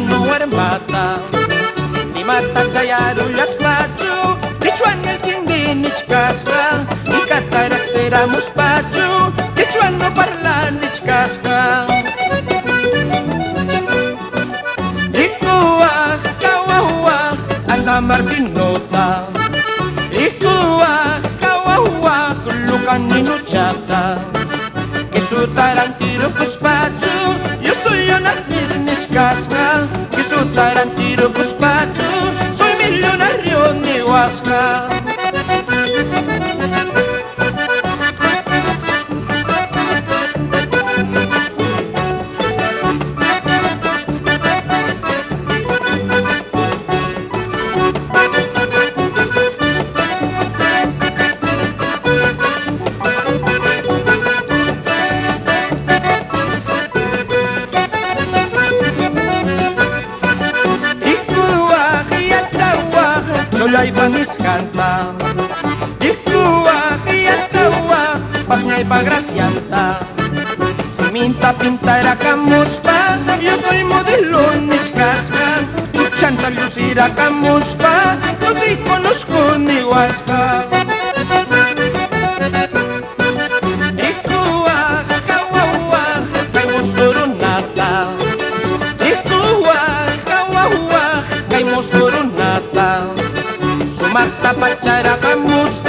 no armata. Ni mata chayarullas pachu, Quichuan el tindi nichkasqa, ni katarak seramos pachu, Quichuan no parla nichkasqa. Ikua, kawawa, anda martinota. Ikua, kawawa, kulukan ninuchata. Que su tarantiro cuspachu, yo soy un narcis nichkasqa. Que su tarantiro cuspachu, soy millonario ni huasca. Solay panis canta, Ikua, Iachawa, Pasñay pagracianta. Si minta pinta era camuspa, yo soy modelo nichkasqa. Tu chanta lucira camuspa, no te conozco ni huasca. Ikua, kawawa, caimo soronata. Ikua, kawawa, caimo soronata. Mata pacara kamus